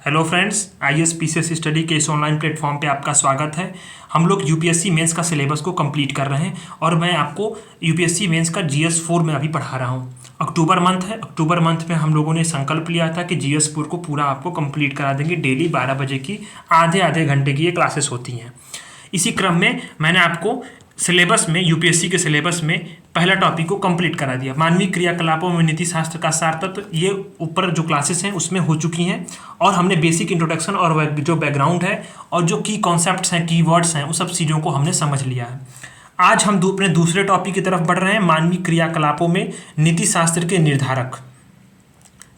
Hello friends, IAS PCS study के इस online platform पे आपका स्वागत है। हम लोग यूपीएससी मेंस का सिलेबस को कंप्लीट कर रहे हैं और मैं आपको यूपीएससी मेंस का जीएस 4 में अभी पढ़ा रहा हूँ। अक्टूबर मंथ है, अक्टूबर मंथ में हम लोगों ने संकल्प लिया था कि जीएस 4 को पूरा आपको कंप्लीट करा देंगे। डेली 12 बजे की आधे आधे घंटे की ये क्लासेस होती हैं। इसी क्रम में मैंने आपको सिलेबस में, यूपीएससी के सिलेबस में पहला टॉपिक को कंप्लीट करा दिया। मानवीय क्रियाकलापों में नीति शास्त्र का सार तत्व, ये ऊपर जो क्लासेस हैं उसमें हो चुकी हैं और हमने बेसिक इंट्रोडक्शन और जो बैकग्राउंड है और जो की कॉन्सेप्ट्स हैं, कीवर्ड्स हैं, उन सब चीज़ों को हमने समझ लिया है। आज हम अपने दूसरे टॉपिक की तरफ बढ़ रहे हैं, मानवीय क्रियाकलापों में नीति शास्त्र के निर्धारक।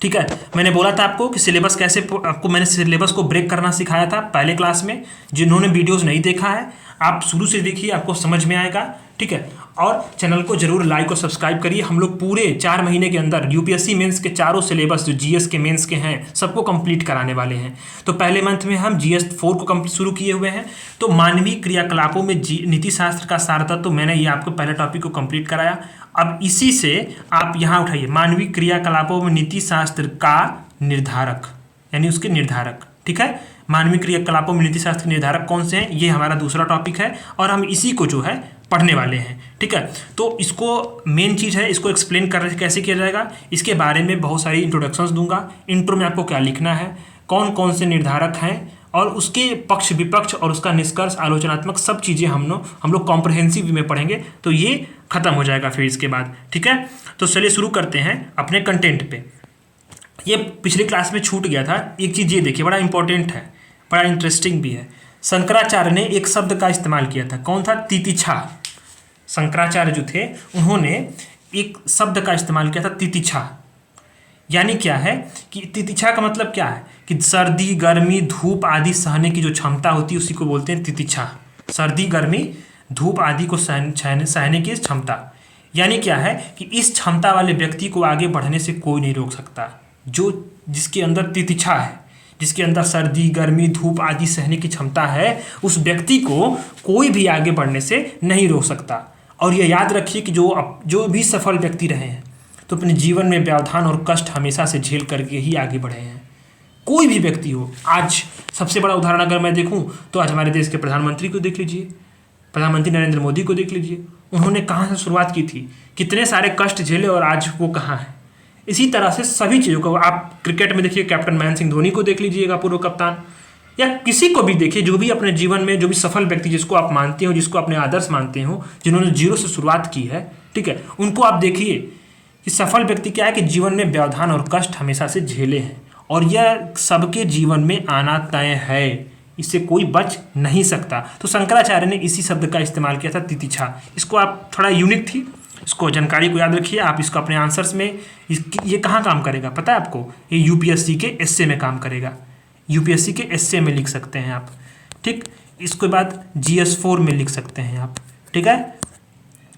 ठीक है, मैंने बोला था आपको कि सिलेबस कैसे, आपको मैंने सिलेबस को ब्रेक करना सिखाया था पहले क्लास में। जिन्होंने वीडियोस नहीं देखा है आप शुरू से देखिए, आपको समझ में आएगा। ठीक है, और चैनल को जरूर लाइक और सब्सक्राइब करिए। हम लोग पूरे 4 महीने के अंदर यूपीएससी मेंस के चारों सिलेबस जो जीएस के मेंस के हैं सबको कंप्लीट कराने वाले हैं। तो पहले मंथ में हम जीएस 4 को कंप्लीट शुरू किए हुए हैं। तो मानवीय क्रियाकलापों में नीति शास्त्र का सार तत्व, तो मैंने ये आपको पहले टॉपिक को कंप्लीट कराया। अब इसी से आप यहाँ उठाइए, मानवीय क्रियाकलापों में नीति शास्त्र का निर्धारक, यानी उसके निर्धारक। ठीक है, मानवीय क्रियाकलापों में नीति शास्त्र के निर्धारक कौन से हैं, ये हमारा दूसरा टॉपिक है और हम इसी को जो है पढ़ने वाले हैं। ठीक है, तो इसको मेन चीज़ है, इसको एक्सप्लेन कर कैसे किया जाएगा, इसके बारे में बहुत सारी इंट्रोडक्शंस दूंगा। इंट्रो में आपको क्या लिखना है, कौन कौन से निर्धारक हैं और उसके पक्ष विपक्ष और उसका निष्कर्ष, आलोचनात्मक, सब चीज़ें हम लोग कॉम्प्रहेंसिव में पढ़ेंगे। तो ये खत्म हो जाएगा फिर इसके बाद। ठीक है, तो चलिए शुरू करते हैं अपने कंटेंट पे। ये पिछली क्लास में छूट गया था, एक चीज़ ये देखिए, बड़ा इंपॉर्टेंट है, बड़ा इंटरेस्टिंग भी है। शंकराचार्य ने एक शब्द का इस्तेमाल किया था, कौन था? तितिक्षा। शंकराचार्य जो थे उन्होंने एक शब्द का इस्तेमाल किया था, तितिक्षा। यानी क्या है कि तितिक्षा का मतलब क्या है कि सर्दी, गर्मी, धूप आदि सहने की जो क्षमता होती है उसी को बोलते हैं तितिक्षा। सर्दी, गर्मी, धूप आदि को सहने की क्षमता। यानी क्या है कि इस क्षमता वाले व्यक्ति को आगे बढ़ने से कोई नहीं रोक सकता। जिसके अंदर तितिक्षा है, जिसके अंदर सर्दी, गर्मी, धूप आदि सहने की क्षमता है, उस व्यक्ति को कोई भी आगे बढ़ने से नहीं रोक सकता। और ये याद रखिए कि जो भी सफल व्यक्ति रहे हैं तो अपने जीवन में व्यवधान और कष्ट हमेशा से झेल करके ही आगे बढ़े हैं। कोई भी व्यक्ति हो। आज सबसे बड़ा उदाहरण अगर मैं देखूं तो आज हमारे देश के प्रधानमंत्री को देख लीजिए, प्रधानमंत्री नरेंद्र मोदी को देख लीजिए। उन्होंने कहाँ से शुरुआत की थी, कितने सारे कष्ट झेले और आज वो कहाँ है। इसी तरह से सभी चीज़ों को आप क्रिकेट में देखिए, कैप्टन महेंद्र सिंह धोनी को देख लीजिएगा, पूर्व कप्तान, या किसी को भी देखिए, जो भी अपने जीवन में जो भी सफल व्यक्ति जिसको आप मानते हो, जिसको अपने आदर्श मानते हो, जिन्होंने जीरो से शुरुआत की है, ठीक है, उनको आप देखिए कि सफल व्यक्ति क्या है कि जीवन में व्यवधान और कष्ट हमेशा से झेले हैं और यह सबके जीवन में आना तय है, इससे कोई बच नहीं सकता। तो शंकराचार्य ने इसी शब्द का इस्तेमाल किया था, तितिक्षा। इसको आप थोड़ा यूनिक थी, इसको जानकारी को याद रखिए। आप इसको अपने आंसर्स में, ये कहाँ काम करेगा पता है आपको? ये यूपीएससी के एसए में काम करेगा। यूपीएससी के एसए में लिख सकते हैं आप। ठीक, इसके बाद जीएस 4 में लिख सकते हैं आप। ठीक है,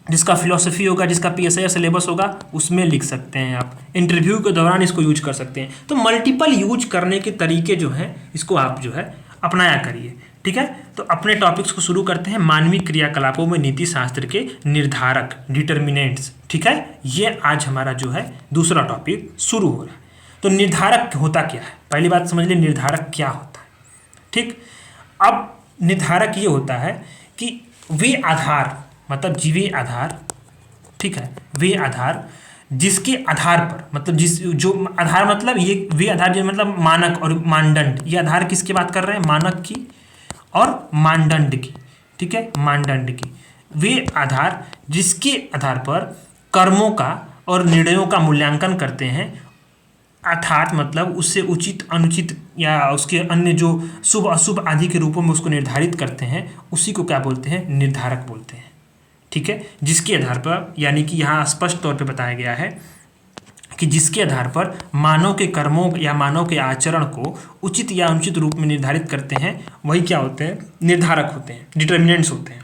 जिसका फिलॉसफी होगा, जिसका पीएसआई सिलेबस होगा, उसमें लिख सकते हैं आप। इंटरव्यू के दौरान इसको यूज कर सकते हैं। तो मल्टीपल यूज करने के तरीके जो हैं, इसको आप जो है अपनाया करिए। ठीक है, तो अपने टॉपिक्स को शुरू करते हैं। मानवीय क्रियाकलापों में नीति शास्त्र के निर्धारक, डिटर्मिनेंट्स। ठीक है, ये आज हमारा जो है दूसरा टॉपिक शुरू हो रहा है। तो निर्धारक होता क्या है, पहली बात समझ लीजिए, निर्धारक क्या होता है। ठीक, अब निर्धारक ये होता है कि वे आधार, मतलब जीवे आधार, ठीक है, वे आधार जिसके आधार पर, मतलब जो आधार, मतलब ये वे आधार जो मतलब मानक और मानदंड, ये आधार किसकी बात कर रहे हैं? मानक की और मानदंड की। ठीक है, मानदंड की। वे आधार जिसके आधार पर कर्मों का और निर्णयों का मूल्यांकन करते हैं, अर्थात मतलब उससे उचित, अनुचित या उसके अन्य जो शुभ अशुभ आदि के रूपों में उसको निर्धारित करते हैं, उसी को क्या बोलते हैं? निर्धारक बोलते हैं। ठीक है, जिसके आधार पर, यानी कि यहाँ स्पष्ट तौर पे बताया गया है कि जिसके आधार पर मानव के कर्मों या मानव के आचरण को उचित या अनुचित रूप में निर्धारित करते हैं, वही क्या होते हैं? निर्धारक होते हैं, डिटर्मिनेंट्स होते हैं।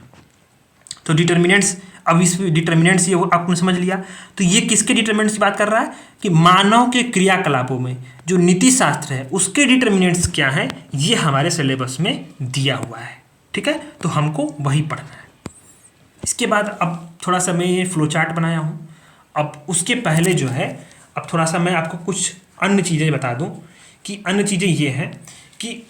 तो डिटर्मिनेंट्स, अब इस डिटर्मिनेंट्स ये आपने समझ लिया। तो ये किसके डिटर्मिनेंट्स की बात कर रहा है कि मानव के क्रियाकलापों में जो नीति शास्त्र है उसके डिटर्मिनेंट्स क्या हैं, ये हमारे सिलेबस में दिया हुआ है। ठीक है, तो हमको वही पढ़ना है। इसके बाद अब थोड़ा सा मैं ये फ्लो चार्ट बनाया हूँ। अब उसके पहले जो है, अब थोड़ा सा मैं आपको कुछ अन्य चीज़ें बता दूँ कि अन्य चीज़ें ये हैं कि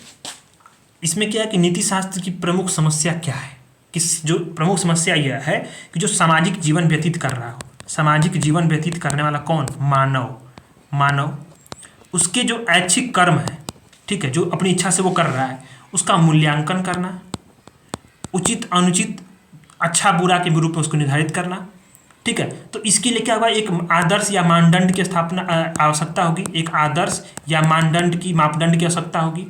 इसमें क्या है कि नीति शास्त्र की प्रमुख समस्या क्या है, किस जो प्रमुख समस्या यह है कि जो सामाजिक जीवन व्यतीत कर रहा हो, सामाजिक जीवन व्यतीत करने वाला कौन, मानव उसके जो ऐच्छिक कर्म है, ठीक है, जो अपनी इच्छा से वो कर रहा है, उसका मूल्यांकन करना, उचित अनुचित अच्छा बुरा के रूप में उसको निर्धारित करना, ठीक है। तो इसके लिए क्या होगा, एक आदर्श या मानदंड की स्थापना आवश्यकता होगी, एक आदर्श या मानदंड की मापदंड की आवश्यकता होगी,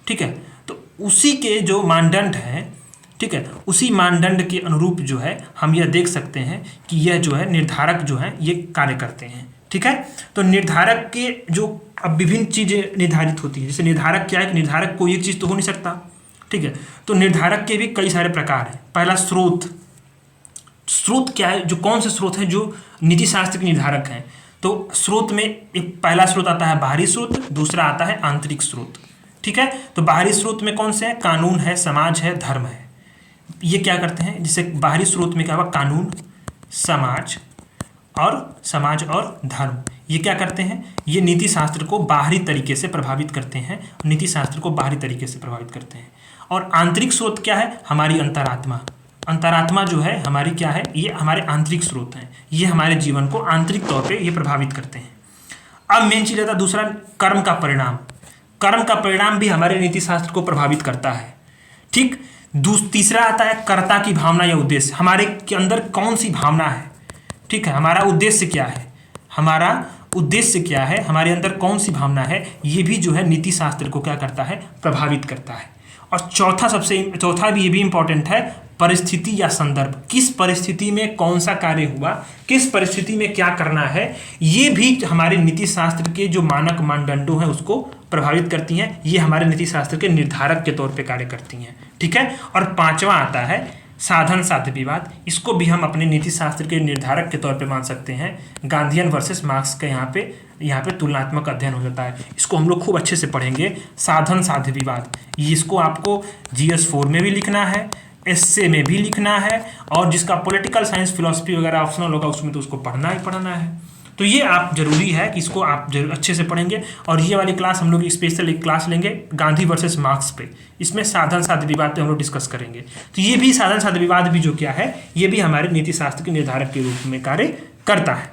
ठीक है। तो उसी के जो मानदंड हैं, ठीक है, उसी मानदंड के अनुरूप जो है हम यह देख सकते हैं कि यह जो है निर्धारक जो है ये कार्य करते हैं, ठीक है। तो निर्धारक के जो अब विभिन्न चीज़ें निर्धारित होती हैं, जैसे निर्धारक क्या है कि निर्धारक कोई एक चीज़ तो हो नहीं सकता, ठीक है। तो निर्धारक के भी कई सारे प्रकार हैं। पहला स्रोत क्या है, जो कौन से स्रोत हैं जो नीति शास्त्र के निर्धारक हैं। तो स्रोत में एक पहला स्रोत आता है बाहरी स्रोत, दूसरा आता है आंतरिक स्रोत, ठीक है। तो बाहरी स्रोत में कौन से हैं, कानून है, समाज है, धर्म है। ये क्या करते हैं, जैसे बाहरी स्रोत में क्या हुआ, कानून, समाज और धर्म, ये क्या करते हैं, ये नीति शास्त्र को बाहरी तरीके से प्रभावित करते हैं, नीति शास्त्र को बाहरी तरीके से प्रभावित करते हैं। और आंतरिक स्रोत क्या है, हमारी अंतरात्मा जो है हमारी क्या है, ये हमारे आंतरिक स्रोत हैं, ये हमारे जीवन को आंतरिक तौर पे ये प्रभावित करते हैं। अब मेन चीज़ आता है दूसरा, कर्म का परिणाम भी हमारे नीति शास्त्र को प्रभावित करता है, ठीक। तीसरा आता है कर्ता की भावना या उद्देश्य, हमारे के अंदर कौन सी भावना है, ठीक है, हमारा उद्देश्य क्या है, हमारे अंदर कौन सी भावना है, ये भी जो है नीति शास्त्र को क्या करता है, प्रभावित करता है। और चौथा भी ये भी इंपॉर्टेंट है, परिस्थिति या संदर्भ, किस परिस्थिति में कौन सा कार्य हुआ, किस परिस्थिति में क्या करना है, ये भी हमारे नीति शास्त्र के जो मानक मानदंडों हैं उसको प्रभावित करती हैं, ये हमारे नीति शास्त्र के निर्धारक के तौर पे कार्य करती हैं, ठीक है। और पांचवा आता है साधन साध्य विवाद, इसको भी हम अपने नीति शास्त्र के निर्धारक के तौर पे मान सकते हैं। गांधीयन वर्सेस मार्क्स का यहाँ पे तुलनात्मक अध्ययन हो जाता है, इसको हम लोग खूब अच्छे से पढ़ेंगे। साधन साध्य विवाद, इसको आपको GS4 में भी लिखना है, एसए में भी लिखना है, और जिसका पॉलिटिकल साइंस फिलॉसफी वगैरह ऑप्शनल होगा उसमें तो उसको पढ़ना ही पढ़ना है। तो ये आप जरूरी है कि इसको आप अच्छे से पढ़ेंगे। और ये वाली क्लास हम लोग स्पेशल एक क्लास लेंगे गांधी वर्सेस मार्क्स पे, इसमें साधन साध्य विवाद पे हम लोग डिस्कस करेंगे। तो ये भी साधन साध्य विवाद भी जो क्या है, ये भी हमारे नीति शास्त्र के निर्धारक के रूप में कार्य करता है।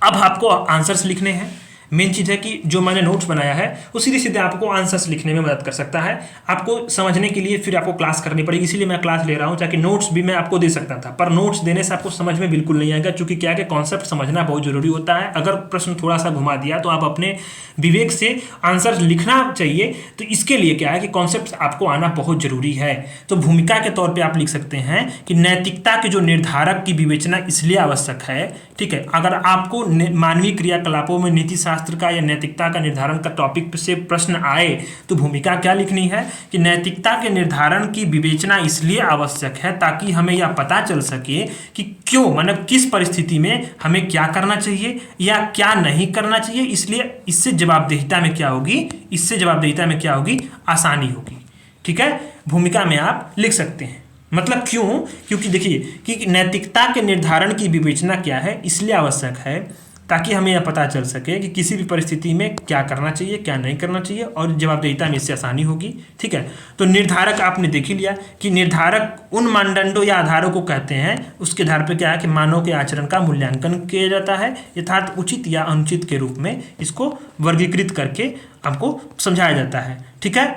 अब आपको आंसर्स लिखने हैं। मेन चीज़ है कि जो मैंने नोट्स बनाया है वो सीधे सीधे आपको आंसर्स लिखने में मदद कर सकता है। आपको समझने के लिए फिर आपको क्लास करनी पड़ेगी, इसीलिए मैं क्लास ले रहा हूँ, ताकि नोट्स भी मैं आपको दे सकता था, पर नोट्स देने से आपको समझ में बिल्कुल नहीं आएगा, क्योंकि क्या है कि कॉन्सेप्ट समझना बहुत जरूरी होता है। अगर प्रश्न थोड़ा सा घुमा दिया तो आप अपने विवेक से आंसर लिखना चाहिए। तो इसके लिए क्या है कि कॉन्सेप्ट आपको आना बहुत जरूरी है। तो भूमिका के तौर पर आप लिख सकते हैं कि नैतिकता के जो निर्धारक की विवेचना इसलिए आवश्यक है, ठीक है। अगर आपको मानवीय क्रियाकलापों में नीति शास्त्र का या नैतिकता का निर्धारण का टॉपिक से प्रश्न आए तो भूमिका क्या लिखनी है कि नैतिकता के निर्धारण की विवेचना इसलिए आवश्यक है ताकि हमें यह पता चल सके कि क्यों, मतलब किस परिस्थिति में हमें क्या करना चाहिए या क्या नहीं करना चाहिए। इसलिए इससे जवाबदेहिता में क्या होगी, आसानी होगी, ठीक है। भूमिका में आप लिख सकते हैं, मतलब क्यों, क्योंकि देखिए कि नैतिकता के निर्धारण की विवेचना क्या है, इसलिए आवश्यक है ताकि हमें यह पता चल सके कि किसी भी परिस्थिति में क्या करना चाहिए, क्या नहीं करना चाहिए, और जवाबदेहिता में इससे आसानी होगी, ठीक है। तो निर्धारक आपने देख ही लिया कि निर्धारक उन मानदंडों या आधारों को कहते हैं उसके आधार पर क्या है कि मानव के आचरण का मूल्यांकन किया जाता है, यथार्थ उचित या अनुचित के रूप में इसको वर्गीकृत करके आपको समझाया जाता है, ठीक है।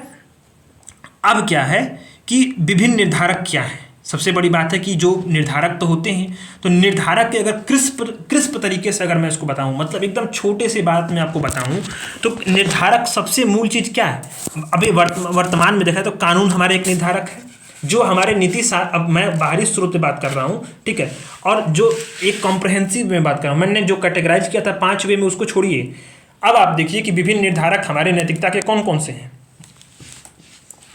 अब क्या है कि विभिन्न निर्धारक क्या हैं। सबसे बड़ी बात है कि जो निर्धारक तो होते हैं, तो निर्धारक के अगर क्रिस्प तरीके से अगर मैं इसको बताऊं, मतलब एकदम छोटे से बात में आपको बताऊं, तो निर्धारक सबसे मूल चीज़ क्या है। अभी वर्तमान में देखा तो कानून हमारे एक निर्धारक है, जो हमारे अब मैं बाहरी स्रोत से बात कर रहा हूँ, ठीक है, और जो एक कॉम्प्रहेंसिव में बात कर रहा हूँ, मैंने जो कैटेगराइज किया था 5 वे में, उसको छोड़िए। अब आप देखिए कि विभिन्न निर्धारक हमारे नैतिकता के कौन कौन से हैं।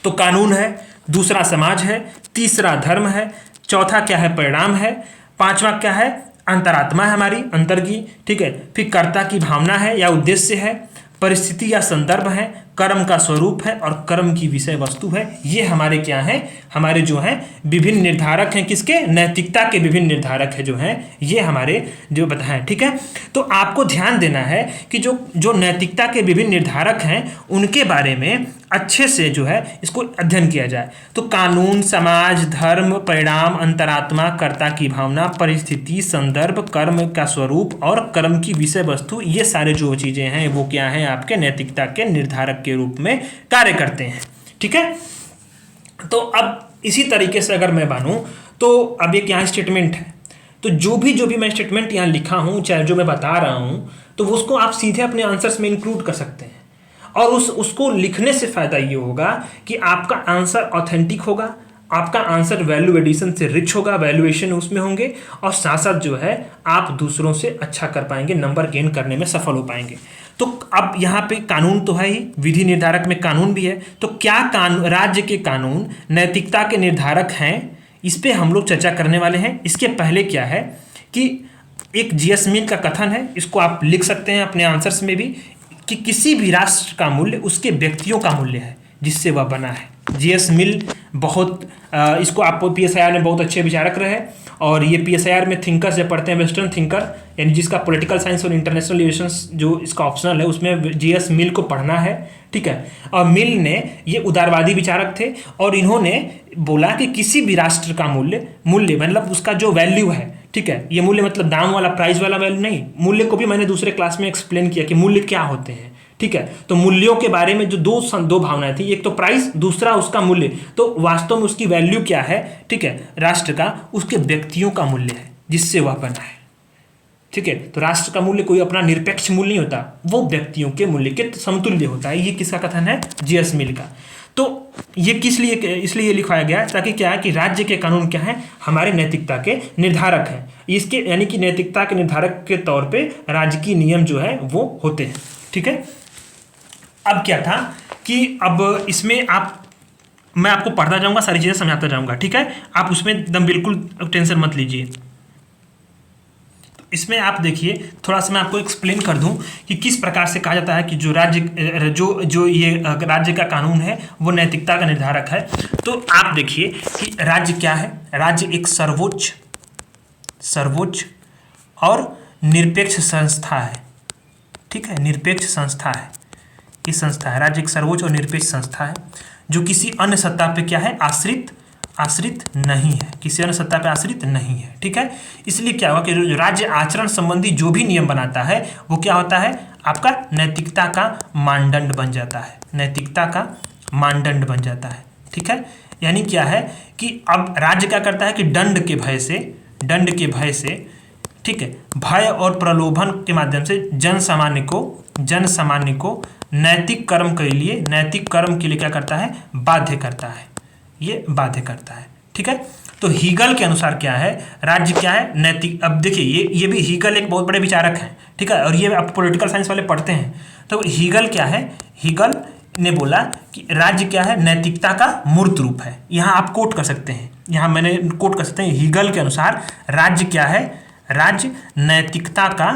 तो कानून है, दूसरा समाज है, तीसरा धर्म है, चौथा क्या है, परिणाम है, पांचवा क्या है, अंतरात्मा है हमारी अंतर की, ठीक है। फिर कर्ता की भावना है या उद्देश्य है, परिस्थिति या संदर्भ है, कर्म का स्वरूप है और कर्म की विषय वस्तु है। ये हमारे क्या हैं, हमारे जो हैं विभिन्न निर्धारक हैं, किसके, नैतिकता के विभिन्न निर्धारक है जो हैं, ये हमारे जो बताएं। ठीक है, तो आपको ध्यान देना है कि जो जो नैतिकता के विभिन्न निर्धारक हैं उनके बारे में अच्छे से जो है इसको अध्ययन किया जाए। तो कानून, समाज, धर्म, परिणाम, अंतरात्मा, कर्ता की भावना, परिस्थिति, संदर्भ, कर्म का स्वरूप और कर्म की विषय वस्तु, ये सारे जो चीज़ें हैं वो क्या हैं, आपके नैतिकता के निर्धारक के रूप में कार्य करते हैं। ठीक है, तो अब इसी तरीके से अगर मैं मानूं तो अब एक यहाँ स्टेटमेंट है, तो जो भी मैं स्टेटमेंट यहाँ लिखा हूँ, चाहे जो मैं बता रहा हूँ, तो उसको आप सीधे अपने आंसर्स में इंक्लूड कर सकते हैं। और उसको लिखने से फ़ायदा ये होगा कि आपका आंसर ऑथेंटिक होगा, आपका आंसर वैल्यू एडिशन से रिच होगा, वैल्यूएशन उसमें होंगे, और साथ साथ जो है आप दूसरों से अच्छा कर पाएंगे, नंबर गेन करने में सफल हो पाएंगे। तो अब यहाँ पे कानून तो है ही, विधि निर्धारक में कानून भी है, तो क्या कानून, राज्य के कानून नैतिकता के निर्धारक हैं, इस पर हम लोग चर्चा करने वाले हैं। इसके पहले क्या है कि एक जीएस मिल का कथन है, इसको आप लिख सकते हैं अपने आंसर्स में भी, कि किसी भी राष्ट्र का मूल्य उसके व्यक्तियों का मूल्य है जिससे वह बना है। जीएस मिल बहुत इसको आप पीएसआईआर में बहुत अच्छे विचारक रहे, और ये पीएसआईआर में थिंकर से पढ़ते हैं, वेस्टर्न थिंकर, यानी जिसका पॉलिटिकल साइंस और इंटरनेशनल रिलेशंस जो इसका ऑप्शनल है उसमें जीएस मिल को पढ़ना है। ठीक है, और मिल ने ये उदारवादी विचारक थे, और इन्होंने बोला कि किसी भी राष्ट्र का मूल्य मतलब उसका जो वैल्यू है, ठीक है, ये मूल्य मतलब दाम वाला, प्राइस वाला वैल्यू नहीं, मूल्य को भी मैंने दूसरे क्लास में एक्सप्लेन किया कि मूल्य क्या होते हैं। ठीक है, तो मूल्यों के बारे में जो दो भावनाएं थी, एक तो प्राइस, दूसरा उसका मूल्य। तो वास्तव में उसकी वैल्यू क्या है, ठीक है, राष्ट्र का उसके व्यक्तियों का मूल्य है जिससे वह बना है। ठीक है, तो राष्ट्र का मूल्य कोई अपना निरपेक्ष मूल्य नहीं होता, वो व्यक्तियों के मूल्य के समतुल्य होता है। ये किसका कथन है, जीएस मिल का। तो ये इसलिए लिखवाया गया ताकि क्या है कि राज्य के कानून क्या है, हमारे नैतिकता के निर्धारक हैं। इसके यानी कि नैतिकता के निर्धारक के तौर पे राजकीय नियम जो है वो होते हैं। ठीक है, अब क्या था कि अब इसमें मैं आपको पढ़ता जाऊंगा, सारी चीज़ें समझाता जाऊंगा। ठीक है, आप उसमें एकदम बिल्कुल टेंशन मत लीजिए। इसमें आप देखिए, थोड़ा सा मैं आपको एक्सप्लेन कर दूं कि किस प्रकार से कहा जाता है कि जो ये राज्य का कानून है वो नैतिकता का निर्धारक है। तो आप देखिए कि राज्य क्या है, राज्य एक सर्वोच्च और निरपेक्ष संस्था है। ठीक है, निरपेक्ष संस्था है, ये संस्था है, राज्य एक सर्वोच्च और निरपेक्ष संस्था है जो किसी अन्य सत्ता पे क्या है, आश्रित नहीं है, किसी अन्य सत्ता पे आश्रित नहीं है। ठीक है, इसलिए क्या हुआ कि राज्य आचरण संबंधी जो भी नियम बनाता है वो क्या होता है, आपका नैतिकता का मानदंड बन जाता है, नैतिकता का मानदंड बन जाता है। ठीक है, यानी क्या है कि अब राज्य क्या करता है कि दंड के भय से ठीक है, भय और प्रलोभन के माध्यम से जन सामान्य को नैतिक कर्म के लिए क्या करता है, बाध्य करता है, ये बाध्य करता है। ठीक है, तो हीगल के अनुसार क्या है, राज्य क्या है, नैतिक। अब देखिए ये भी हीगल एक बहुत बड़े विचारक हैं। ठीक है, और ये आप पॉलिटिकल साइंस वाले पढ़ते हैं। तो हीगल क्या है, हीगल ने बोला कि राज्य क्या है, नैतिकता का मूर्त रूप है। यहाँ आप कोट कर सकते हैं, यहाँ मैंने कोट कर सकते हैं, हीगल के अनुसार राज्य क्या है, राज्य नैतिकता का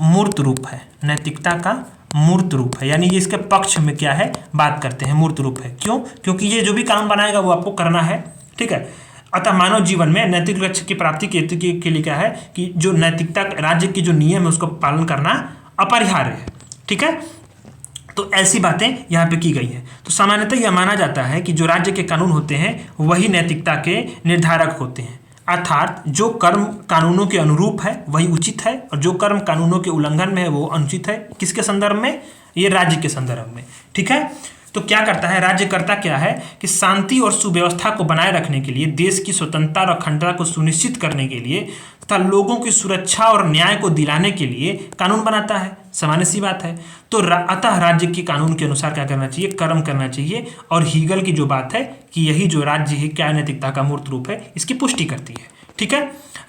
मूर्त रूप है, नैतिकता का मूर्त रूप है, यानी ये इसके पक्ष में क्या है, बात करते हैं, मूर्त रूप है। क्यों, क्योंकि ये जो भी कानून बनाएगा वो आपको करना है। ठीक है, अतः मानव जीवन में नैतिक लक्ष्य की प्राप्ति के लिए क्या है कि जो नैतिकता राज्य के जो नियम है उसको पालन करना अपरिहार्य है। ठीक है, तो ऐसी बातें यहाँ पे की गई हैं। तो सामान्यतः यह माना जाता है कि जो राज्य के कानून होते हैं वही नैतिकता के निर्धारक होते हैं, अर्थात जो कर्म कानूनों के अनुरूप है वही उचित है, और जो कर्म कानूनों के उल्लंघन में है वो अनुचित है। किसके संदर्भ में, ये राज्य के संदर्भ में। ठीक है, तो क्या करता है, राज्य करता क्या है कि शांति और सुव्यवस्था को बनाए रखने के लिए, देश की स्वतंत्रता और अखंडता को सुनिश्चित करने के लिए तथा लोगों की सुरक्षा और न्याय को दिलाने के लिए कानून बनाता है। सामान्य सी बात है। तो अतः राज्य के कानून के अनुसार क्या करना चाहिए, कर्म करना चाहिए। और हीगल की जो बात है कि यही जो राज्य है क्या नैतिकता का मूर्त रूप है, इसकी पुष्टि करती है। ठीक है,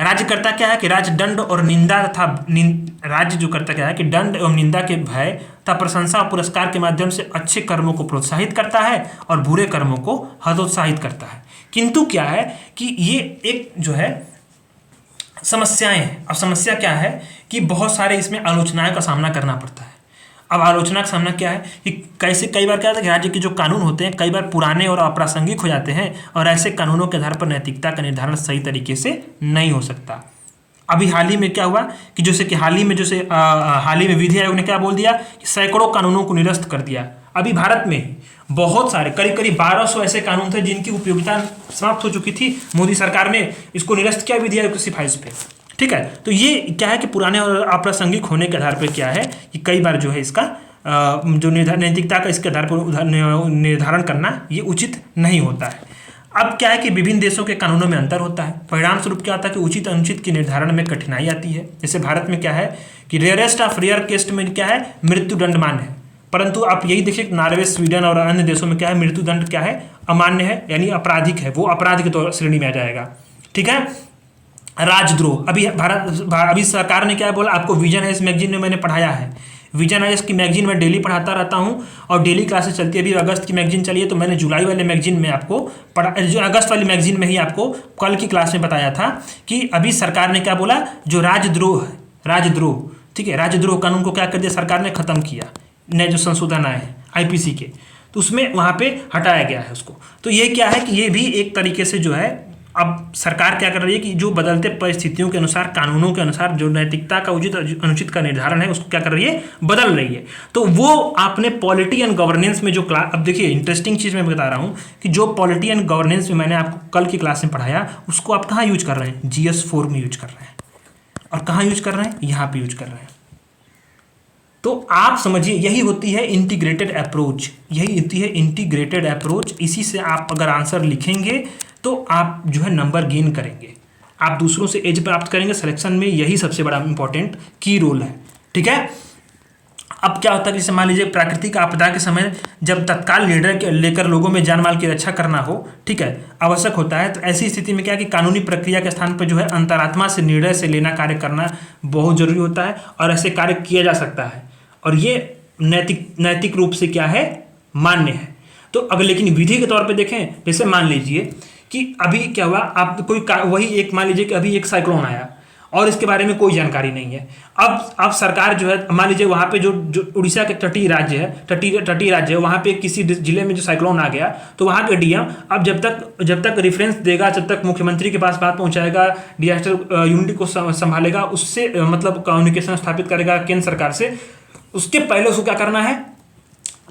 राज्य करता क्या है कि राज्य दंड और निंदा तथा राज्य जो करता क्या है कि दंड एवं निंदा के भय तथा प्रशंसा और पुरस्कार के माध्यम से अच्छे कर्मों को प्रोत्साहित करता है और बुरे कर्मों को हतोत्साहित करता है। किंतु क्या है कि ये एक जो है समस्याएं हैं। अब समस्या क्या है कि बहुत सारे इसमें आलोचनाओं का सामना करना पड़ता है। अब आलोचना का सामना क्या है कि कैसे कई बार क्या होता है कि राज्य के जो कानून होते हैं कई बार पुराने और अप्रासंगिक हो जाते हैं और ऐसे कानूनों के आधार पर नैतिकता का निर्धारण सही तरीके से नहीं हो सकता। अभी हाल ही में क्या हुआ कि जैसे कि हाल ही में विधि आयोग ने क्या बोल दिया कि सैकड़ों कानूनों को निरस्त कर दिया। अभी भारत में बहुत सारे करीब करीब 1200 ऐसे कानून थे जिनकी उपयोगिता समाप्त हो चुकी थी। मोदी सरकार ने इसको निरस्त किया विधि आयोग की सिफारिश पे। ठीक है, तो ये क्या है कि पुराने और अप्रासंगिक होने के आधार पर क्या है कि कई बार जो है इसका जो नैतिकता का इसके आधार पर निर्धारण करना ये उचित नहीं होता है। अब क्या है कि विभिन्न देशों के कानूनों में अंतर होता है। परिणाम स्वरूप क्या होता है कि उचित अनुचित के निर्धारण में कठिनाई आती है। जैसे भारत में क्या है कि रेयरेस्ट ऑफ रेयर केस में क्या है मृत्युदंड मान्य है, परंतु आप यही देखिए नॉर्वे, स्वीडन और अन्य देशों में क्या है मृत्युदंड क्या है अमान्य है, यानी आपराधिक है, वो अपराध के तौर श्रेणी में आ जाएगा। ठीक है, राजद्रोह अभी सरकार ने क्या बोला, आपको विजन है इस मैगजीन में मैंने पढ़ाया है। विजन है इसकी मैगजीन में डेली पढ़ाता रहता हूँ और डेली क्लासेस चलती है। अभी अगस्त की मैगजीन चली है तो मैंने जुलाई वाले मैगजीन में आपको जो अगस्त वाली मैगजीन में ही आपको कल की क्लास में बताया था कि अभी सरकार ने क्या बोला, जो राजद्रोह ठीक है, राजद्रोह कानून को क्या कर दिया सरकार ने खत्म किया। नए जो संशोधन आए हैं आईपीसी के, तो उसमें वहाँ पे हटाया गया है उसको। तो ये क्या है कि ये भी एक तरीके से जो है अब सरकार क्या कर रही है कि जो बदलते परिस्थितियों के अनुसार, कानूनों के अनुसार जो नैतिकता का उचित अनुचित का निर्धारण है उसको क्या कर रही है, बदल रही है। तो वो आपने पॉलिटी एंड गवर्नेंस में जो क्लास, अब देखिए इंटरेस्टिंग चीज़ मैं बता रहा हूँ कि जो पॉलिटी एंड गवर्नेंस में मैंने आपको कल की क्लास में पढ़ाया उसको आप कहाँ यूज कर रहे हैं, GS4 में यूज कर रहे हैं। और कहाँ यूज कर रहे हैं, यहाँ पे यूज कर रहे हैं। तो आप समझिए यही होती है इंटीग्रेटेड अप्रोच, यही होती है इंटीग्रेटेड अप्रोच। इसी से आप अगर आंसर लिखेंगे तो आप जो है नंबर गेन करेंगे, आप दूसरों से एज प्राप्त करेंगे। सिलेक्शन में यही सबसे बड़ा इंपॉर्टेंट की रोल है। ठीक है, अब क्या होता है कि जैसे मान लीजिए प्राकृतिक आपदा के समय जब तत्काल निर्णय लेकर लोगों में जान माल की रक्षा करना हो, ठीक है, आवश्यक होता है, तो ऐसी स्थिति में क्या कि कानूनी प्रक्रिया के स्थान पर जो है अंतरात्मा से निर्णय से लेना कार्य करना बहुत जरूरी होता है और ऐसे कार्य किया जा सकता है और ये नैतिक रूप से क्या है, मान्य है। तो अगर लेकिन विधि के तौर पे देखें, जैसे मान लीजिए कि अभी क्या हुआ, आप कोई वही एक मान लीजिए कि अभी एक साइक्लोन आया और इसके बारे में कोई जानकारी नहीं है। अब सरकार जो है, मान लीजिए वहाँ पे जो उड़ीसा के तटीय राज्य है वहाँ पे किसी जिले में जो साइक्लोन आ गया, तो वहाँ के डीएम अब जब तक रेफरेंस देगा, जब तक मुख्यमंत्री के पास बात पहुँचाएगा, डिजास्टर यूनिटी को संभालेगा, उससे मतलब कम्युनिकेशन स्थापित करेगा केंद्र सरकार से, उसके पहले उसको क्या करना है,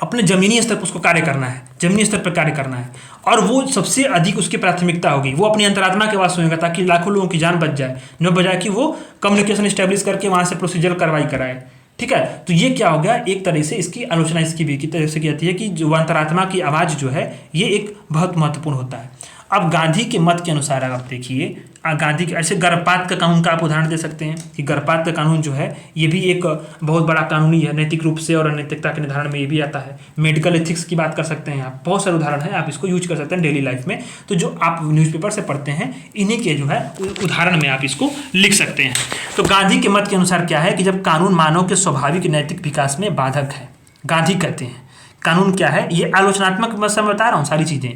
अपने जमीनी स्तर पर उसको कार्य करना है, जमीनी स्तर पर कार्य करना है। और वो सबसे अधिक उसकी प्राथमिकता होगी, वो अपनी अंतरात्मा के पास होगा ताकि लाखों लोगों की जान बच जाए, न बजाय कि वो कम्युनिकेशन स्टैब्लिश करके वहाँ से प्रोसीजर कार्रवाई कराए। ठीक है, तो ये क्या हो गया, एक तरह से इसकी आलोचना इसकी भी की तरह से की जाती है कि जो अंतरात्मा की आवाज़ जो है ये एक बहुत महत्वपूर्ण होता है। अब गांधी के मत के अनुसार अगर आप देखिए, गांधी के ऐसे गर्भपात का कानून का आप उदाहरण दे सकते हैं कि गर्भपात का कानून जो है ये भी एक बहुत बड़ा कानूनी है, नैतिक रूप से और अनैतिकता के निर्धारण में ये भी आता है। मेडिकल एथिक्स की बात कर सकते हैं आप, बहुत सारे उदाहरण हैं, आप इसको यूज कर सकते हैं डेली लाइफ में। तो जो आप न्यूज़पेपर से पढ़ते हैं इन्हीं के जो है उदाहरण में आप इसको लिख सकते हैं। तो गांधी के मत के अनुसार क्या है कि जब कानून मानव के स्वाभाविक नैतिक विकास में बाधक है, गांधी कहते हैं कानून क्या है, ये आलोचनात्मक मैं बता रहा हूँ सारी चीज़ें।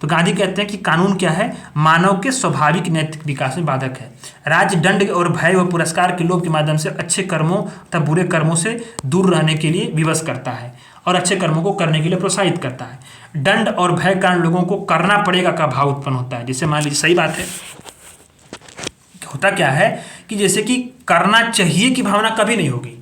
तो गांधी कहते हैं कि कानून क्या है, मानव के स्वाभाविक नैतिक विकास में बाधक है। राज्य दंड और भय व पुरस्कार के लोभ के माध्यम से अच्छे कर्मों तथा बुरे कर्मों से दूर रहने के लिए विवश करता है और अच्छे कर्मों को करने के लिए प्रोत्साहित करता है। दंड और भय कारण लोगों को करना पड़ेगा का भाव उत्पन्न होता है। जैसे मान लीजिए, सही बात है, होता क्या है कि जैसे कि करना चाहिए की भावना कभी नहीं होगी,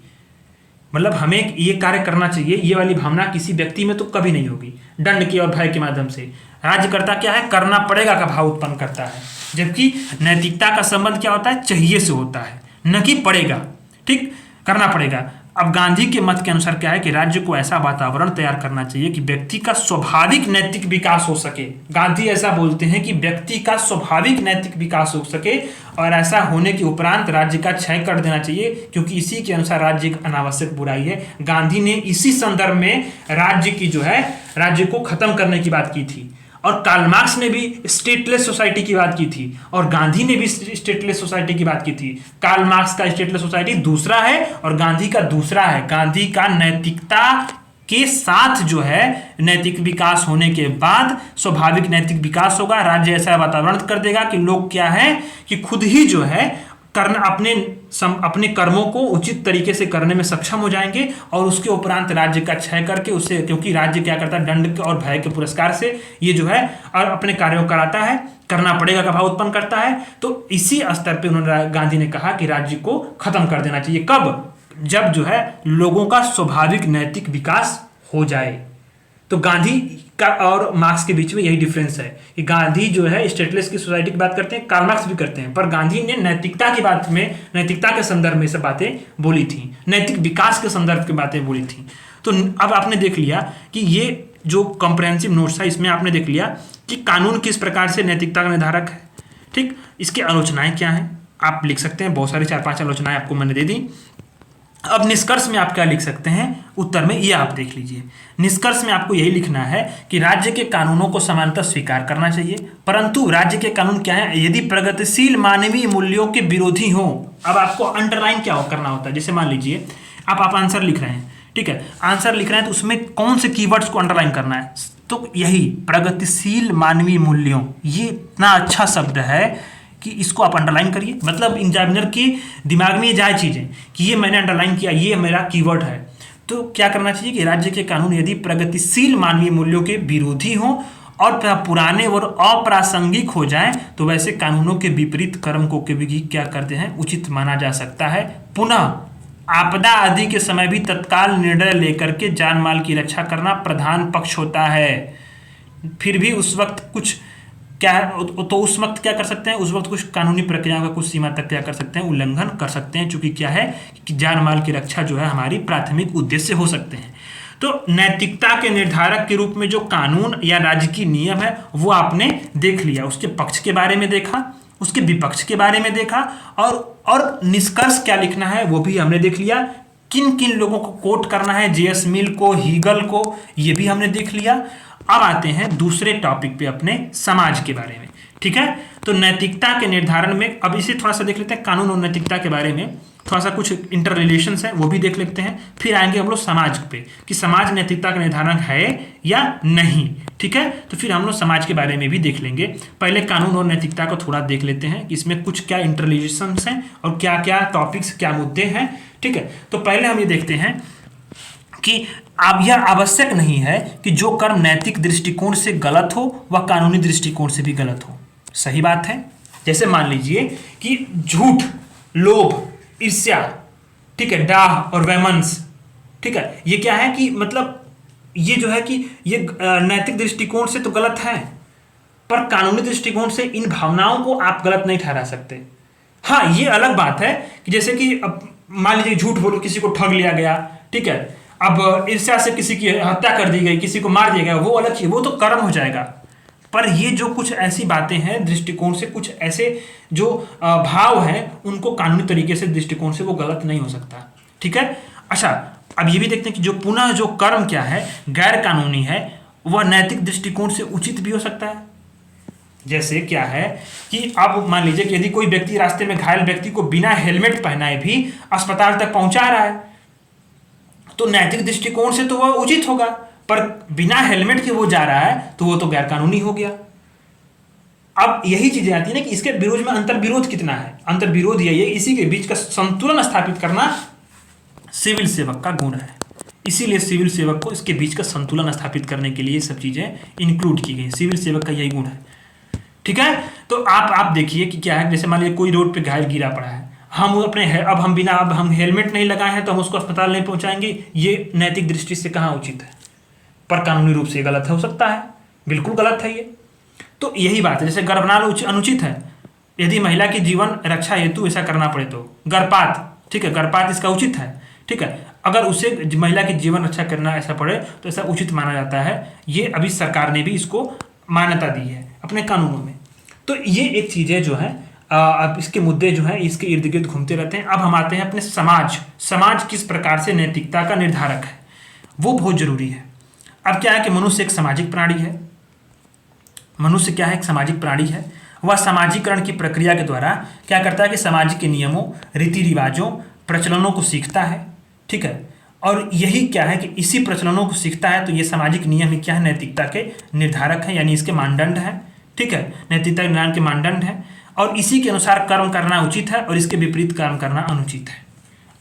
मतलब हमें ये कार्य करना चाहिए, ये वाली भावना किसी व्यक्ति में तो कभी नहीं होगी। दंड के और भय के माध्यम से राज्यकर्ता क्या है, करना पड़ेगा का भाव उत्पन्न करता है, जबकि नैतिकता का संबंध क्या होता है, चाहिए से होता है, न कि पड़ेगा। ठीक, करना पड़ेगा। अब गांधी के मत के अनुसार क्या है कि राज्य को ऐसा वातावरण तैयार करना चाहिए कि व्यक्ति का स्वाभाविक नैतिक विकास हो सके। गांधी ऐसा बोलते हैं कि व्यक्ति का स्वाभाविक नैतिक विकास हो सके और ऐसा होने के उपरांत राज्य का क्षय कर देना चाहिए, क्योंकि इसी के अनुसार राज्य एक अनावश्यक बुराई है। गांधी ने इसी संदर्भ में राज्य की जो है, राज्य को खत्म करने की बात की थी। और कार्ल मार्क्स ने भी स्टेटलेस सोसाइटी की बात की थी और गांधी ने भी स्टेटलेस सोसाइटी की बात की थी। कार्ल मार्क्स का स्टेटलेस सोसाइटी दूसरा है और गांधी का दूसरा है। गांधी का नैतिकता के साथ जो है नैतिक विकास होने के बाद स्वाभाविक नैतिक विकास होगा। राज्य ऐसा वातावरण कर देगा कि लोग क्या है कि खुद ही जो है करना, अपने अपने कर्मों को उचित तरीके से करने में सक्षम हो जाएंगे और उसके उपरांत राज्य का क्षय करके उससे, क्योंकि राज्य क्या करता है, दंड और भय के पुरस्कार से ये जो है और अपने कार्यों को कराता है, करना पड़ेगा का भाव उत्पन्न करता है। तो इसी स्तर पे उन्होंने, गांधी ने कहा कि राज्य को खत्म कर देना चाहिए। कब? जब जो है लोगों का स्वाभाविक नैतिक विकास हो जाए। तो गांधी का और मार्क्स के बीच में यही डिफरेंस है कि गांधी जो है स्टेटलेस की सोसाइटी की बात करते हैं, कार्ल मार्क्स भी करते हैं, पर गांधी ने नैतिकता की बात में, नैतिकता के संदर्भ में सब बातें बोली थी, नैतिक विकास के संदर्भ की बातें बोली थी। तो अब आपने देख लिया कि ये जो कॉम्प्रिहेंसिव नोट्स है इसमें आपने देख लिया कि कानून किस प्रकार से नैतिकता का निर्धारक है। ठीक, इसकी आलोचनाएं क्या हैं आप लिख सकते हैं, बहुत सारी 4-5 आलोचनाएं आपको मैंने दे दी। अब निष्कर्ष में आप क्या लिख सकते हैं उत्तर में, ये आप देख लीजिए। निष्कर्ष में आपको यही लिखना है कि राज्य के कानूनों को समानतः स्वीकार करना चाहिए, परंतु राज्य के कानून क्या है, यदि प्रगतिशील मानवीय मूल्यों के विरोधी हो। अब आपको अंडरलाइन क्या करना होता है, जैसे मान लीजिए आप आंसर लिख रहे हैं, ठीक है, आंसर लिख रहे हैं तो उसमें कौन से कीवर्ड्स को अंडरलाइन करना है, तो यही प्रगतिशील मानवीय मूल्यों, ये इतना अच्छा शब्द है कि इसको आप अंडरलाइन करिए। मतलब एग्जामिनर के दिमाग में ये जाए चीजें कि ये मैंने अंडरलाइन किया, ये मेरा कीवर्ड है। तो क्या करना चाहिए कि राज्य के कानून यदि प्रगतिशील मानवीय मूल्यों के विरोधी हों और पुराने और अप्रासंगिक हो जाएं तो वैसे कानूनों के विपरीत कर्म को भी क्या करते हैं, उचित माना जा सकता है। पुनः आपदा आदि के समय भी तत्काल निर्णय लेकर के जान माल की रक्षा करना प्रधान पक्ष होता है। फिर भी उस वक्त कुछ क्या, तो उस वक्त क्या कर सकते हैं, उस वक्त कुछ कानूनी प्रक्रियाओं का कुछ सीमा तक क्या कर सकते हैं, उल्लंघन कर सकते हैं, चूंकि क्या है कि जान माल की रक्षा जो है हमारी प्राथमिक उद्देश्य हो सकते हैं। तो नैतिकता के निर्धारक के रूप में जो कानून या राज्य की नियम है वो आपने देख लिया, उसके पक्ष के बारे में देखा, उसके विपक्ष के बारे में देखा, और निष्कर्ष क्या लिखना है वो भी हमने देख लिया। किन किन लोगों को कोट करना है, जेएस मिल को, हीगल को, ये भी हमने देख लिया। अब आते हैं दूसरे टॉपिक पे, अपने समाज के बारे में। ठीक है, तो नैतिकता के निर्धारण में अब इसे थोड़ा सा देख लेते हैं, कानून और नैतिकता के बारे में थोड़ा सा कुछ इंटर रिलेशंस है वो भी देख लेते हैं। फिर आएंगे हम लोग समाज पे कि समाज नैतिकता का निर्धारण है या नहीं। ठीक है, तो फिर हम लोग समाज के बारे में भी देख लेंगे। पहले कानून और नैतिकता को थोड़ा देख लेते हैं कि इसमें कुछ क्या इंटर रिलेशंस हैं और क्या क्या टॉपिक्स, क्या मुद्दे हैं। ठीक है, तो पहले हम ये देखते हैं कि अब यह आवश्यक नहीं है कि जो कर्म नैतिक दृष्टिकोण से गलत हो वह कानूनी दृष्टिकोण से भी गलत हो। सही बात है। जैसे मान लीजिए कि झूठ, लोभ, ईर्ष्या, ठीक है, डाह और वैमनस्य, ठीक है, ये क्या है कि मतलब ये जो है कि ये नैतिक दृष्टिकोण से तो गलत है, पर कानूनी दृष्टिकोण से इन भावनाओं को आप गलत नहीं ठहरा सकते। हाँ, ये अलग बात है कि जैसे कि अब मान लीजिए झूठ बोलो, किसी को ठग लिया गया, ठीक है, अब ईर्ष्या से किसी की हत्या कर दी गई, किसी को मार दिया गया, वो अलग चीज, वो तो कर्म हो जाएगा। पर ये जो कुछ ऐसी बातें हैं दृष्टिकोण से, कुछ ऐसे जो भाव हैं, उनको कानूनी तरीके से दृष्टिकोण से वो गलत नहीं हो सकता। ठीक है, अच्छा, अब ये भी देखते हैं कि जो पुनः जो कर्म क्या है गैर कानूनी है वह नैतिक दृष्टिकोण से उचित भी हो सकता है। जैसे क्या है कि अब मान लीजिए कि यदि कोई व्यक्ति रास्ते में घायल व्यक्ति को बिना हेलमेट पहनाए भी अस्पताल तक पहुंचा रहा है, तो नैतिक दृष्टिकोण से तो वह उचित होगा, पर बिना हेलमेट के वो जा रहा है तो वो तो गैर कानूनी हो गया। अब यही चीजें आती है ना कि इसके विरोध में अंतर विरोध कितना है। अंतर विरोध यही है, इसी के बीच का संतुलन स्थापित करना सिविल सेवक का गुण है। इसीलिए सिविल सेवक को इसके बीच का संतुलन स्थापित करने के लिए सब चीजें इंक्लूड की गई। सिविल सेवक का यही गुण है। ठीक है, तो आप देखिए कि क्या है, जैसे मान लीजिए कोई रोड पे घायल गिरा पड़ा है, हम अपने अब हम हेलमेट नहीं लगाए हैं तो हम उसको अस्पताल नहीं पहुंचाएंगे, ये नैतिक दृष्टि से कहाँ उचित है, पर कानूनी रूप से गलत हो सकता है, बिल्कुल गलत है ये। तो यही बात है, जैसे गर्भनाल अनुचित है, यदि महिला की जीवन रक्षा हेतु ऐसा करना पड़े तो गर्भपात, ठीक है, गर्भपात इसका उचित है। ठीक है, अगर उसे महिला की जीवन रक्षा करना ऐसा पड़े तो ऐसा उचित माना जाता है। ये अभी सरकार ने भी इसको मान्यता दी है अपने कानूनों में। तो ये एक चीजें जो है अब इसके मुद्दे जो हैं इसके इर्द गिर्द घूमते रहते हैं। अब हम आते हैं अपने समाज किस प्रकार से नैतिकता का निर्धारक है, वो बहुत जरूरी है। अब क्या है कि मनुष्य एक सामाजिक प्राणी है। मनुष्य क्या है, एक सामाजिक प्राणी है। वह सामाजिकरण की प्रक्रिया के द्वारा क्या करता है कि समाज के नियमों, रीति रिवाजों, प्रचलनों को सीखता है। ठीक है, और यही क्या है कि इसी प्रचलनों को सीखता है, तो ये सामाजिक नियम ही क्या है, नैतिकता के निर्धारक हैं, यानी इसके मानदंड हैं। ठीक है, नैतिकता निर्धारण के मानदंड हैं। और इसी के अनुसार कर्म करना उचित है और इसके विपरीत कर्म करना अनुचित है।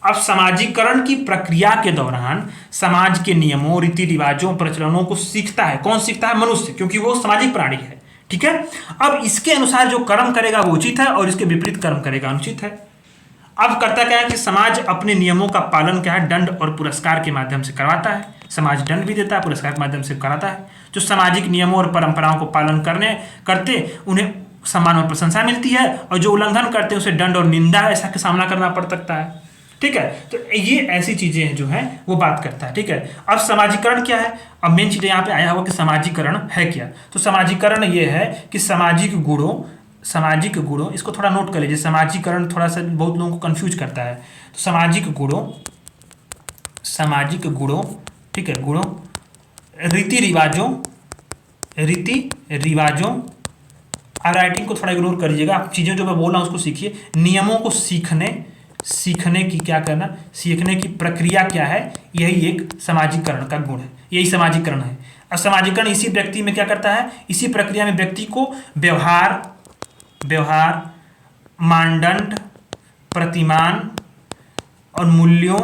अब समाजीकरण की प्रक्रिया के दौरान समाज के नियमों, रीति रिवाजों, प्रचलनों को सीखता है। कौन सीखता है? मनुष्य, क्योंकि वो सामाजिक प्राणी है। ठीक है। अब इसके अनुसार जो कर्म करेगा वो उचित है और इसके विपरीत कर्म करेगा अनुचित है। अब करता क्या है कि समाज अपने नियमों का पालन क्या है, दंड और पुरस्कार के माध्यम से करवाता है। समाज दंड भी देता है, पुरस्कार के माध्यम से कराता है। जो सामाजिक नियमों और परंपराओं को पालन करते उन्हें सम्मान और प्रशंसा मिलती है, और जो उल्लंघन करते हैं उसे दंड और निंदा ऐसा का सामना करना पड़ सकता है। ठीक है। तो ये ऐसी चीजें जो है वो बात करता है। ठीक है। अब समाजीकरण क्या है? अब मेन चीज यहाँ पे आया हुआ कि समाजीकरण है क्या। तो समाजीकरण ये है कि सामाजिक गुणों, इसको थोड़ा नोट कर लीजिए। समाजीकरण थोड़ा सा बहुत लोगों को कंफ्यूज करता है। तो सामाजिक गुणों, ठीक है, गुणों, रीति रिवाजों, राइटिंग को थोड़ा इग्नोर करिएगा, आप चीजें जो मैं बोल रहा हूँ उसको सीखिए। नियमों को सीखने की क्या करना, सीखने की प्रक्रिया क्या है, यही एक सामाजिकरण का गुण है, यही सामाजिकरण है। और सामाजिकरण इसी व्यक्ति में क्या करता है, इसी प्रक्रिया में व्यक्ति को व्यवहार, मानदंड, प्रतिमान और मूल्यों,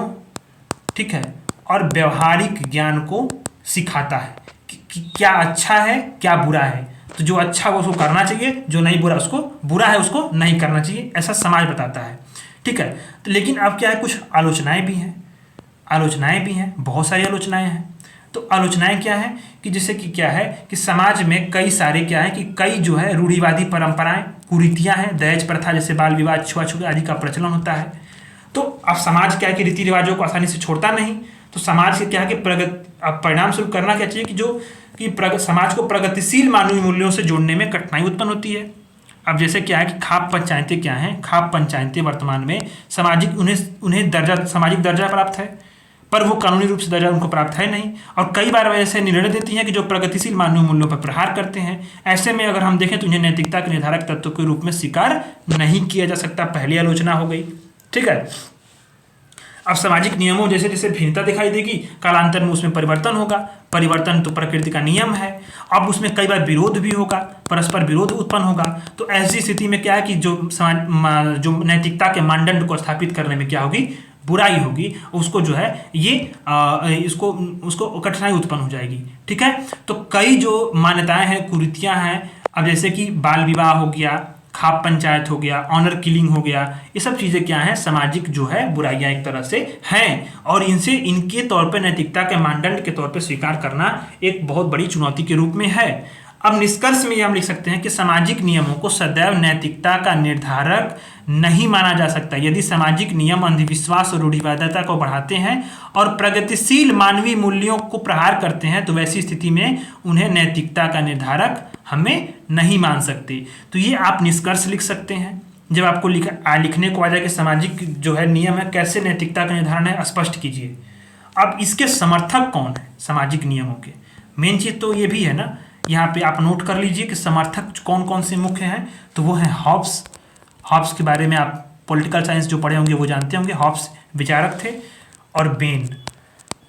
ठीक है, और व्यवहारिक ज्ञान को सिखाता है कि क्या अच्छा है क्या बुरा है। तो जो अच्छा है उसको करना चाहिए, जो नहीं बुरा है उसको नहीं करना चाहिए, ऐसा समाज बताता है। ठीक है। तो लेकिन अब क्या है, कुछ आलोचनाएं भी हैं, बहुत सारी आलोचनाएं हैं। तो आलोचनाएं क्या है कि जैसे कि क्या है कि समाज में कई सारे क्या है कि कई जो है रूढ़िवादी परंपराएं, कुरीतियां हैं, दहेज प्रथा जैसे बाल विवाह, छुआछूत आदि का प्रचलन होता है। तो अब समाज क्या है कि रीति रिवाजों को आसानी से छोड़ता नहीं। तो समाज के क्या है कि परिणाम स्वरूप करना क्या चाहिए कि समाज को प्रगतिशील मानवीय मूल्यों से जोड़ने में कठिनाई उत्पन्न होती है। अब जैसे क्या है कि खाप पंचायतें क्या हैं, खाप पंचायतें वर्तमान में उन्हें सामाजिक दर्जा प्राप्त है, पर वो कानूनी रूप से दर्जा उनको प्राप्त है नहीं, और कई बार ऐसे निर्णय देती हैं कि जो प्रगतिशील मानवीय मूल्यों पर प्रहार करते हैं। ऐसे में अगर हम देखें तो इन्हें नैतिकता के निर्धारक तत्व के रूप में स्वीकार नहीं किया जा सकता। पहली आलोचना हो गई। ठीक है। अब सामाजिक नियमों जैसे जैसे भिन्नता दिखाई देगी, कालांतर में उसमें परिवर्तन होगा। परिवर्तन तो प्रकृति का नियम है। अब उसमें कई बार विरोध भी होगा, परस्पर विरोध उत्पन्न होगा। तो ऐसी स्थिति में क्या है कि जो नैतिकता के मानदंड को स्थापित करने में क्या होगी, बुराई होगी, उसको जो है उसको कठिनाई उत्पन्न हो जाएगी। ठीक है। तो कई जो मान्यताएं हैं, कुरीतियां हैं, अब जैसे कि बाल विवाह हो गया, खाप पंचायत हो गया, ऑनर किलिंग हो गया, ये सब चीजें क्या हैं, सामाजिक जो है बुराइयां एक तरह से हैं, और इनके तौर पे नैतिकता के मानदंड के तौर पे स्वीकार करना एक बहुत बड़ी चुनौती के रूप में है। अब निष्कर्ष में हम लिख सकते हैं कि सामाजिक नियमों को सदैव नैतिकता का निर्धारक नहीं माना जा सकता। यदि सामाजिक नियम अंधविश्वास और रूढ़िवादिता को बढ़ाते हैं और प्रगतिशील मानवीय मूल्यों को प्रहार करते हैं, तो वैसी स्थिति में उन्हें नैतिकता का निर्धारक हमें नहीं मान सकते। तो ये आप निष्कर्ष लिख सकते हैं। जब आपको लिखने को आ जाए कि सामाजिक जो है नियम है कैसे नैतिकता का निर्धारण है, स्पष्ट कीजिए। अब इसके समर्थक कौन है सामाजिक नियमों के? मेन चीज तो ये भी है ना, यहाँ पे आप नोट कर लीजिए कि समर्थक कौन कौन से मुख्य हैं। तो वो है हॉब्स के बारे में आप पॉलिटिकल साइंस जो पढ़े होंगे वो जानते होंगे। हॉब्स विचारक थे। और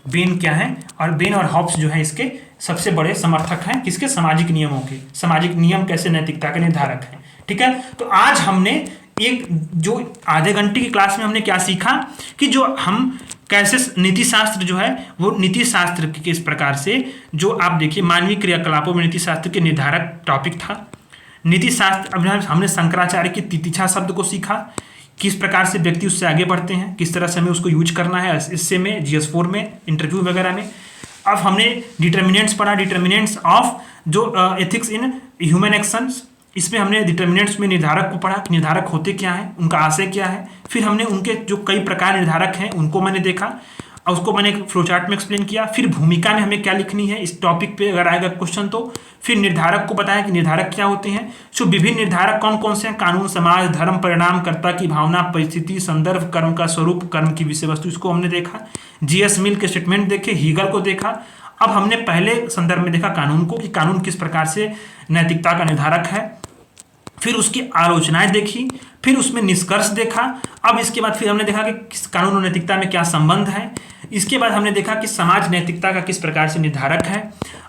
बेन क्या है, और बेन और हॉब्स जो है इसके सबसे बड़े समर्थक हैं किसके, सामाजिक नियमों के। सामाजिक नियम कैसे नैतिकता के निर्धारक हैं। ठीक है। तो आज हमने जो आधे घंटे की क्लास में हमने क्या सीखा कि जो हम कैसे नीति शास्त्र जो है वो नीति शास्त्र के किस प्रकार से, जो आप देखिए मानवीय क्रियाकलापों में नीति शास्त्र के निर्धारक टॉपिक था। नीति शास्त्र, अब हमने शंकराचार्य की तितिक्षा शब्द को सीखा, किस प्रकार से व्यक्ति उससे आगे बढ़ते हैं, किस तरह से हमें उसको यूज करना है इससे में GS4 में इंटरव्यू वगैरह में। अब हमने डिटर्मिनेंट्स पढ़ा, डिटर्मिनेंट्स ऑफ जो एथिक्स इन ह्यूमन एक्शंस, इसमें हमने डिटर्मिनेंट्स में निर्धारक को पढ़ा, निर्धारक होते क्या हैं, उनका आशय क्या है। फिर हमने उनके जो कई प्रकार निर्धारक हैं उनको मैंने देखा और उसको मैंने एक फ्लोचार्ट में एक्सप्लेन किया। फिर भूमिका में हमें क्या लिखनी है इस टॉपिक पे अगर आएगा क्वेश्चन तो। फिर निर्धारक को बताया कि निर्धारक क्या होते हैं। सो विभिन्न निर्धारक कौन कौन से हैं, कानून, समाज, धर्म, परिणाम, कर्ता की भावना, परिस्थिति, संदर्भ, कर्म का स्वरूप, कर्म की विषय वस्तु, इसको हमने देखा। GS मिल के स्टेटमेंट देखे, हीगल को देखा। अब हमने पहले संदर्भ में देखा कानून को कि कानून किस प्रकार से नैतिकता का निर्धारक है। फिर उसकी आलोचनाएं देखी, फिर उसमें निष्कर्ष देखा। अब इसके बाद फिर हमने देखा कि कानून और नैतिकता में क्या संबंध है। इसके बाद हमने देखा कि समाज नैतिकता का किस प्रकार से निर्धारक है।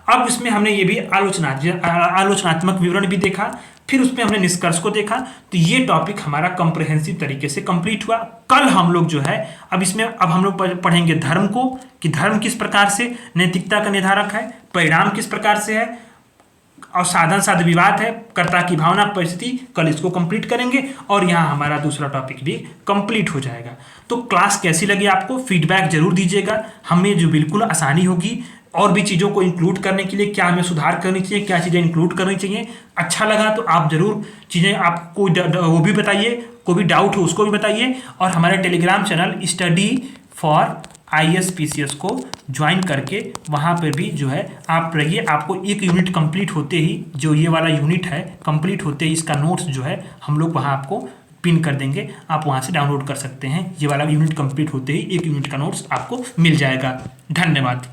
अब इसमें हमने ये भी आलोचनात्मक विवरण भी देखा, फिर उसमें हमने निष्कर्ष को देखा। तो ये टॉपिक हमारा कंप्रिहेंसिव तरीके से कंप्लीट हुआ। कल हम लोग जो है अब हम लोग पढ़ेंगे धर्म को, कि धर्म किस प्रकार से नैतिकता का निर्धारक है, परिणाम किस प्रकार से है, और साधन साध्य विवाद है, कर्ता की भावना परिस्थिति। कल इसको कंप्लीट करेंगे और यहाँ हमारा दूसरा टॉपिक भी कंप्लीट हो जाएगा। तो क्लास कैसी लगी आपको, फीडबैक जरूर दीजिएगा। हमें जो बिल्कुल आसानी होगी और भी चीज़ों को इंक्लूड करने के लिए, क्या हमें सुधार करनी चाहिए, क्या चीज़ें इंक्लूड करनी चाहिए। अच्छा लगा तो आप जरूर चीज़ें आपको वो भी बताइए, कोई भी डाउट हो उसको भी बताइए। और हमारे Telegram channel study for ISPCS को ज्वाइन करके वहाँ पर भी जो है आप रहिए। आपको एक यूनिट कंप्लीट होते ही, जो ये वाला यूनिट है कंप्लीट होते ही, इसका नोट्स जो है हम लोग वहाँ आपको पिन कर देंगे, आप वहाँ से डाउनलोड कर सकते हैं। ये वाला यूनिट कंप्लीट होते ही एक यूनिट का नोट्स आपको मिल जाएगा। धन्यवाद।